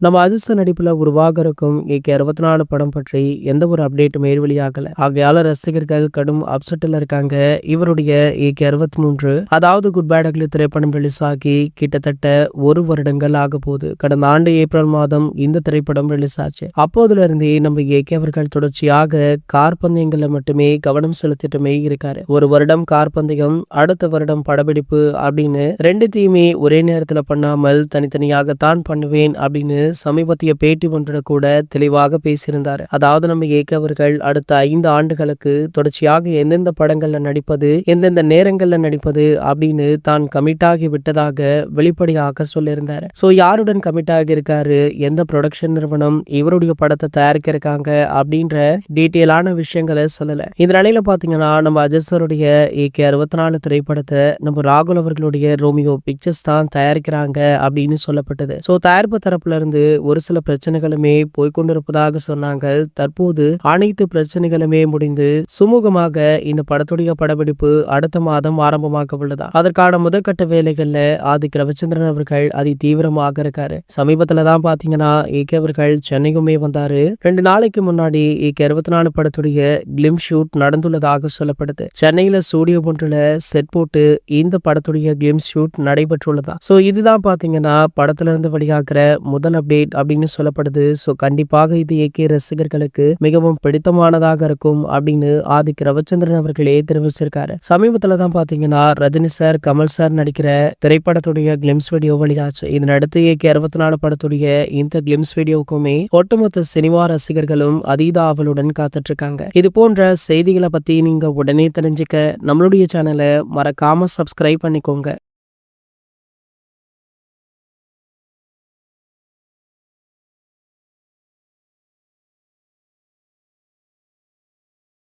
நம்ம அதிர்ஷ்ட நடிப்புல உருவாக இருக்கும் ஏகே 64 படம் பற்றி எந்த ஒரு அப்டேட்டும் வெளியாகல. ஆகையால ரசிகர்கள் கடும் அப்செட்ல இருக்காங்க. இவருடைய ஏகே 63 அதாவது குட் பேட் அக்லி திரைப்படம் ரிலீஸ் ஆகி கிட்டத்தட்ட 1 வருடங்கள் ஆக போகுது. கடந்த ஆண்டு ஏப்ரல் மாதம் இந்த திரைப்படம் ரிலீஸ் ஆச்சு. அப்போதுல இருந்தே நம்ம ஏகே அவர்கள் தொடர்ச்சியாக கார் பந்தயங்கள்ல மட்டுமே கவனம் செலுத்திட்டுமே இருக்காரு. ஒரு வருடம் கார் பந்தயம், அடுத்த வருடம் படப்பிடிப்பு அப்படின்னு ரெண்டுத்தையுமே ஒரே நேரத்துல பண்ணாமல் தனித்தனியாகத்தான் பண்ணுவேன் அப்படின்னு சமீபத்திய பேட்டி ஒன்றுல கூட தெளிவாக பேசியிருந்தாரு. அதாவது நம்ம ஏகே அவர்கள் அடுத்த 5 ஆண்டுகளுக்கு தொடர்ச்சியாக எந்தெந்த படங்கள்ல நடிப்பது, எந்தெந்த நேரங்கள்ல நடிப்பது அப்படின்னு தான் கமிட் ஆகி விட்டதாக வெளிப்படையாக சொல்லியிருந்தாரு. சோ யாருடன் கமிட் ஆகி இருக்காரு, எந்த ப்ரொடக்ஷன் நிறுவனம் இவருடைய படத்தை தயாரிக்க இருக்காங்க அப்படின்ற டீட்டெயிலான விஷயங்களை சொல்லல. இந்த நிலையில பாத்தீங்கன்னா நம்ம அஜித் சாருடைய ஏகே 64 திரைப்படத்தை நம்ம ராகுல் அவர்களுடைய ரோமியோ பிக்சர்ஸ் தான் தயாரிக்கிறாங்க அப்படின்னு சொல்லப்பட்டது. சோ தயாரிப்பு தரப்புல இருந்து ஒரு சில பிரச்சனைகளுமே போய்கொண்டிருப்பதாக சொன்னாங்க. தற்போது அனைத்து பிரச்சனைகளுமே முடிந்து சுமூகமாக இந்த படத்துடைய படப்பிடிப்பு அடுத்த மாதம் ஆரம்பமாக உள்ளதா. அதற்கான முதற்கட்ட வேலைகள்ல ஆதிக் ரவிச்சந்திரன் அவர்கள் அதி தீவிரமாக இருக்காரு. சமீபத்துல தான் பாத்தீங்கன்னா ஏகே அவர்கள் சென்னைக்குமே வந்தாரு. 2 நாளைக்கு முன்னாடி ஏகே 64 படத்துடைய கிளிம் ஷூட் நடந்துள்ளதாக சொல்லப்படுது. சென்னையில ஸ்டூடியோ ஒன்றுல செட் போட்டு இந்த படத்துடைய கிளிம் ஷூட் நடைபெற்றுள்ளதா. சோ இதுதான் பாத்தீங்கன்னா படத்துல இருந்து வெளியாகிற முதல் அப்டேட் அப்படின்னு சொல்லப்படுது. சோ கண்டிப்பாக இது ஏகே ரசிகர்களுக்கு மிகவும் பிடித்தமானதாக இருக்கும் அப்படின்னு ஆதிக் ரவிச்சந்திரன் அவர்களே தெரிவிச்சிருக்காரு. சமீபத்துல தான் பாத்தீங்கன்னா ரஜினி சார், கமல் சார் நடிக்கிற திரைப்படத்துடைய கிளிம்ஸ் வீடியோ வெளியாச்சு. இதனடுத்து ஏகே 64 படத்துடைய இந்த கிளிம்ஸ் வீடியோவுக்குமே ஒட்டுமொத்த சினிமா ரசிகர்களும் அதீத ஆவலுடன் காத்துட்டு இருக்காங்க. இது போன்ற செய்திகளை பத்தி நீங்க உடனே தெரிஞ்சுக்க நம்மளுடைய சேனலை மறக்காம சப்ஸ்கிரைப் பண்ணிக்கோங்க.